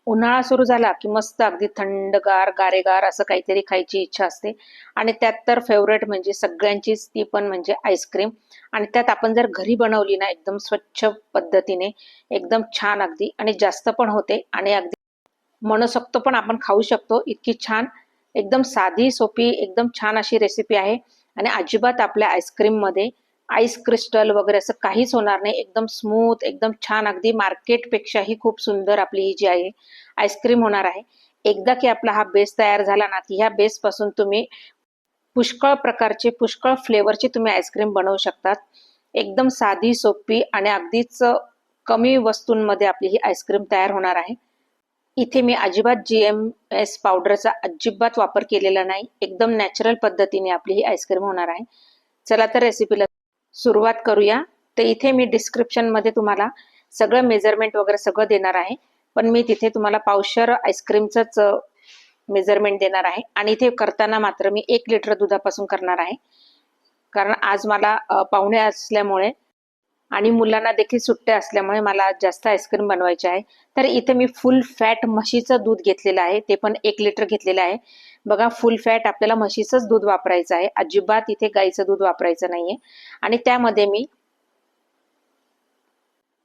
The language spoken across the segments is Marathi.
उन्हाळा सुरू झाला की मस्त अगदी थंडगार गारेगार असं काहीतरी खायची इच्छा असते. आणि त्यात तर फेवरेट म्हणजे सगळ्यांचीच ती पण म्हणजे आईस्क्रीम. आणि त्यात आपण जर घरी बनवली ना एकदम स्वच्छ पद्धतीने, एकदम छान अगदी, आणि जास्त पण होते आणि अगदी मनसोक्त पण आपण खाऊ शकतो. इतकी छान, एकदम साधी सोपी एकदम छान अशी रेसिपी आहे. आणि अजिबात आपल्या आईस्क्रीम मध्ये आईस क्रिस्टल वगैरे असं काहीच होणार नाही. एकदम स्मूथ, एकदम छान, अगदी मार्केटपेक्षाही खूप सुंदर आपली ही जी आहे आईस्क्रीम होणार आहे. एकदा की आपला हा बेस तयार झाला ना की ह्या बेस पासून तुम्ही पुष्कळ प्रकारचे, पुष्कळ फ्लेवरची तुम्ही आईस्क्रीम बनवू शकतात. एकदम साधी सोपी आणि अगदीच कमी वस्तूंमध्ये आपली ही आईस्क्रीम तयार होणार आहे. इथे मी अजिबात GMS पावडरचा अजिबात वापर केलेला नाही. एकदम नॅचरल पद्धतीने आपली ही आईस्क्रीम होणार आहे. चला तर रेसिपीला सुरुवात करूया. तर इथे मी डिस्क्रिप्शन मध्ये तुम्हाला सगळं मेजरमेंट वगैरे सगळं देणार आहे. पण मी तिथे तुम्हाला पावशर आईस्क्रीमचंच मेजरमेंट देणार आहे. आणि इथे करताना मात्र मी 1 लिटर दुधापासून करणार आहे. कारण आज मला पाहुणे असल्यामुळे आणि मुलांना देखील सुट्ट्या असल्यामुळे मला जास्त आईस्क्रीम बनवायचे आहे. तर इथे मी फुल फॅट म्हशीचं दूध घेतलेलं आहे. ते पण 1 लिटर घेतलेलं आहे. बघा, फुल फॅट आपल्याला म्हशीचंच दूध वापरायचं आहे. अजिबात इथे गाईचं दूध वापरायचं नाहीये. आणि त्यामध्ये मी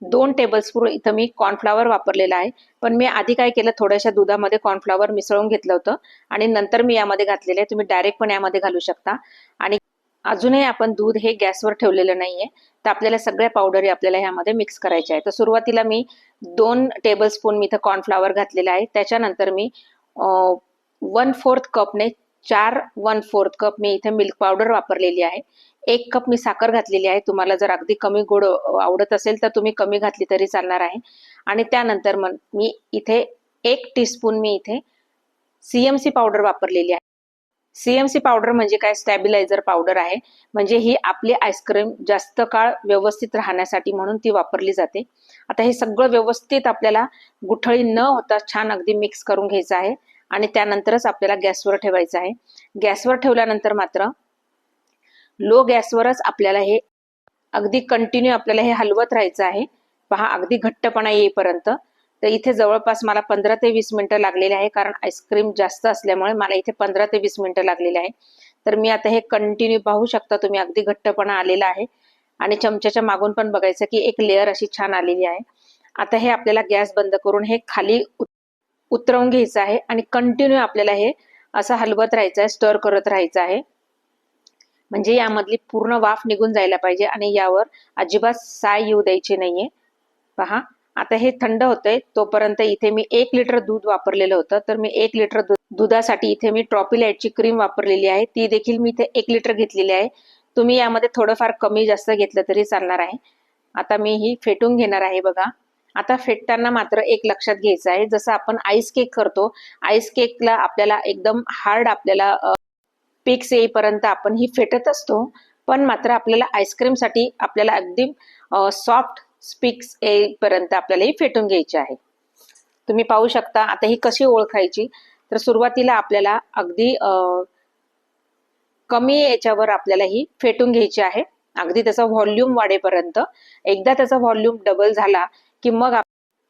2 टेबलस्पून इथं मी कॉर्नफ्लॉवर वापरलेला आहे. पण मी आधी काय केलं, थोड्याशा दुधामध्ये कॉर्नफ्लॉवर मिसळून घेतलं होतं आणि नंतर मी यामध्ये घातलेलं आहे. तुम्ही डायरेक्ट पण यामध्ये घालू शकता. आणि अजूनही आपण दूध हे गॅसवर ठेवलेलं नाहीये. तर आपल्याला सगळ्या पावडरी आपल्याला ह्यामध्ये मिक्स करायच्या आहे. तर सुरुवातीला मी 2 टेबलस्पून मी इथं कॉर्नफ्लॉवर घातलेलं आहे. त्याच्यानंतर मी 1/4 कपने 1/4 कप मी इथे मिल्क पावडर वापरलेली आहे. 1 कप मी साखर घातलेली आहे. तुम्हाला जर अगदी कमी गोड आवडत असेल तर तुम्ही कमी घातली तरी चालणार आहे. आणि त्यानंतर मग मी इथे 1 टीस्पून मी इथे CMC पावडर वापरलेली आहे. CMC पावडर म्हणजे काय, स्टॅबिलायझर पावडर आहे. म्हणजे ही आपली आईस्क्रीम जास्त काळ व्यवस्थित राहण्यासाठी म्हणून ती वापरली जाते. आता हे सगळं व्यवस्थित आपल्याला गुठळी न होता छान अगदी मिक्स करून घ्यायचं आहे. आणि त्यानंतरच आपल्याला गॅसवर ठेवायचं आहे. गॅसवर ठेवल्यानंतर मात्र लो गॅसवरच आपल्याला हे अगदी कंटिन्यू आपल्याला हे हलवत राहायचं आहे. पहा, अगदी घट्टपणा येईपर्यंत. तर इथे जवळपास मला 15 ते 20 मिनिटं लागलेले आहे. कारण आईस्क्रीम जास्त असल्यामुळे मला इथे 15 ते 20 मिनिटं लागलेले आहे. तर मी आता हे कंटिन्यू पाहू शकता तुम्ही, अगदी घट्टपणा आलेला आहे. आणि चमच्याच्या मागून पण बघायचं की एक लेअर अशी छान आलेली आहे. आता हे आपल्याला गॅस बंद करून हे खाली उतरवून घ्यायचं आहे. आणि कंटिन्यू आपल्याला हे असं हलवत राहायचं आहे, स्टर करत राहायचं आहे. म्हणजे यामधली पूर्ण वाफ निघून जायला पाहिजे आणि यावर अजिबात साय येऊ द्यायची नाहीये. पहा, आता हे थंड होतंय तोपर्यंत इथे मी 1 लिटर दूध वापरलेलं होतं. तर मी 1 लिटर दुधासाठी इथे मी ट्रॉपिलाइटची क्रीम वापरलेली आहे. ती देखील मी इथे 1 लिटर घेतलेली आहे. तुम्ही यामध्ये थोडंफार कमी जास्त घेतलं तरी चालणार आहे. आता मी ही फेटून घेणार आहे. बघा, आता फेटताना मात्र एक लक्षात घ्यायचं आहे, जसं आपण आईस केक करतो, आईस केकला आपल्याला एकदम हार्ड आपल्याला पीक्स येईपर्यंत आपण ही फेटत असतो. पण मात्र आपल्याला आईस्क्रीमसाठी आपल्याला अगदी सॉफ्ट स्पिक्स येईपर्यंत आपल्याला ही फेटून घ्यायची आहे. तुम्ही पाहू शकता. आता ही कशी ओळखायची, तर सुरुवातीला आपल्याला अगदी कमी याच्यावर आपल्याला ही फेटून घ्यायची आहे, अगदी त्याचा व्हॉल्यूम वाढेपर्यंत. एकदा त्याचा व्हॉल्यूम डबल झाला की मग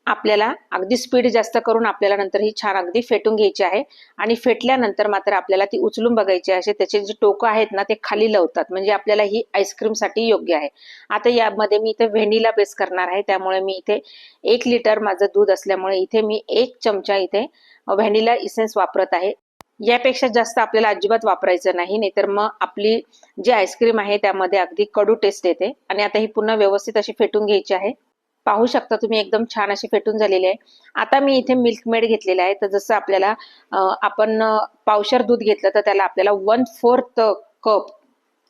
आपल्याला अगदी स्पीड जास्त करून आपल्याला नंतर ही छान अगदी फेटून घ्यायची आहे. आणि फेटल्यानंतर मात्र आपल्याला ती उचलून बघायची आहे. त्याचे जे टोकं आहेत ना ते खाली लावतात, म्हणजे आपल्याला ही आईस्क्रीमसाठी योग्य आहे. आता यामध्ये मी इथे व्हॅनिला बेस करणार आहे. त्यामुळे मी इथे 1 लिटर माझं दूध असल्यामुळे इथे मी 1 चमचा इथे व्हॅनिला इसेन्स वापरत आहे. यापेक्षा जास्त आपल्याला अजिबात वापरायचं नाही, नाहीतर मग आपली जी आईस्क्रीम आहे त्यामध्ये अगदी कडू टेस्ट येते. आणि आता ही पुन्हा व्यवस्थित अशी फेटून घ्यायची आहे. पाहू शकता तुम्ही, एकदम छान अशी फेटून झालेली आहे. आता मी इथे मिल्क मेड घेतलेला आहे. तर जसं आपल्याला आपण पावशर दूध घेतलं तर त्याला आपल्याला 1/4 कप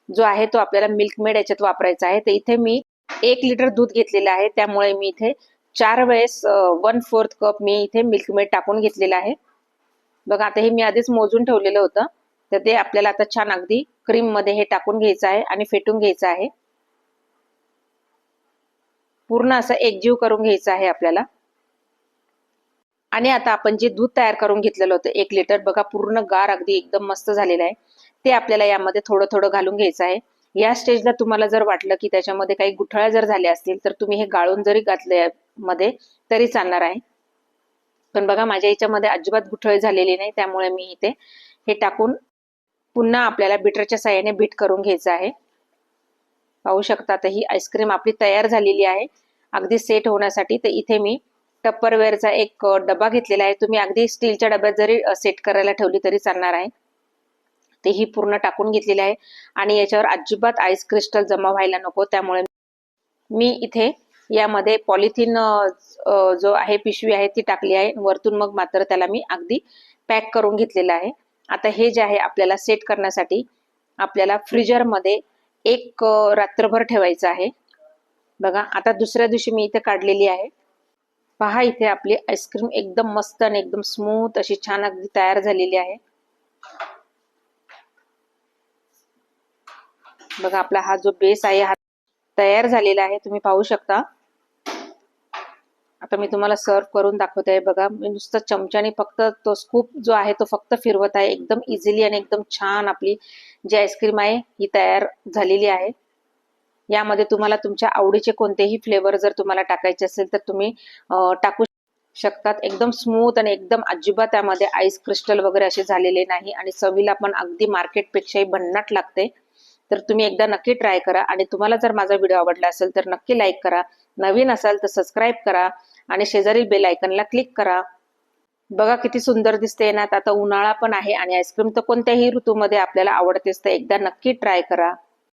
जो आहे तो आपल्याला मिल्क मेड याच्यात वापरायचा आहे. तर इथे मी 1 लिटर दूध घेतलेलं आहे. त्यामुळे मी इथे 4 वेळेस 1/4 कप मी इथे मिल्क मेड टाकून घेतलेलं आहे. बघा, आता हे मी आधीच मोजून ठेवलेलं होतं. तर ते आपल्याला आता छान अगदी क्रीम मध्ये हे टाकून घ्यायचं आहे आणि फेटून घ्यायचं आहे. पूर्ण असं एकजीव करून घ्यायचं आहे आपल्याला. आणि आता आपण जे दूध तयार करून घेतलेलं होतं 1 लिटर, बघा पूर्ण गार अगदी एकदम मस्त झालेलं आहे. ते आपल्याला यामध्ये थोडं थोडं घालून घ्यायचं आहे. या स्टेजला तुम्हाला जर वाटलं की त्याच्यामध्ये काही गुठळ्या जर झाल्या असतील तर तुम्ही हे गाळून जरी घातले मध्ये तरी चालणार आहे. पण बघा माझ्या याच्यामध्ये अजिबात गुठळी झालेली नाही, त्यामुळे मी इथे हे टाकून पुन्हा आपल्याला बीटरच्या साहाय्याने बीट करून घ्यायचं आहे. पाहू शकता तर ही आईस्क्रीम आपली तयार झालेली आहे अगदी सेट होण्यासाठी. तर इथे मी टप्परवेअरचा एक डबा घेतलेला आहे. तुम्ही अगदी स्टीलच्या डब्यात जरी सेट करायला ठेवली तरी चालणार आहे. ते ही पूर्ण टाकून घेतलेली आहे आणि याच्यावर अजिबात आईस क्रिस्टल जमा व्हायला नको, त्यामुळे मी इथे यामध्ये पॉलिथिन जो आहे पिशवी आहे ती टाकली आहे. वरतून मग मात्र त्याला मी अगदी पॅक करून घेतलेलं आहे. आता हे जे आहे आपल्याला सेट करण्यासाठी आपल्याला फ्रीजरमध्ये एक रात्रभर ठेवायचं आहे. बघा आता दुसऱ्या दिवशी मी इथे काढलेली आहे. पहा इथे आपली आईस्क्रीम एकदम मस्त आणि एकदम स्मूथ अशी छान अगदी तयार झालेली आहे. बघा आपला हा जो बेस आहे हा तयार झालेला आहे, तुम्ही पाहू शकता. आता मी तुम्हाला सर्व करून दाखवते आहे. बघा मी नुसतं चमच्याने फक्त तो स्कूप जो आहे तो फक्त फिरवत आहे. एकदम इझिली आणि एकदम छान आपली जी आईस्क्रीम आहे ही तयार झालेली आहे. यामध्ये तुम्हाला तुमच्या आवडीचे कोणतेही फ्लेवर जर तुम्हाला टाकायचे असेल तर तुम्ही टाकू शकतात. एकदम स्मूथ आणि एकदम अजिबात त्यामध्ये आईस क्रिस्टल वगैरे असे झालेले नाही आणि चवीला पण अगदी मार्केटपेक्षाही भन्नाट लागते. तर तुम्ही एकदा नक्की ट्राय करा आणि तुम्हाला जर माझा व्हिडिओ आवडला असेल तर नक्की लाईक करा. नवीन असाल तर सबस्क्राईब करा आणि शेजारील बेल आयकॉनला क्लिक करा. बघा किती सुंदर दिसते ना. आता उन्हाळा पण आहे आणि आईस्क्रीम तर कोणत्याही ऋतूमध्ये आपल्याला आवडतेच, तर एकदा नक्की ट्राय करा.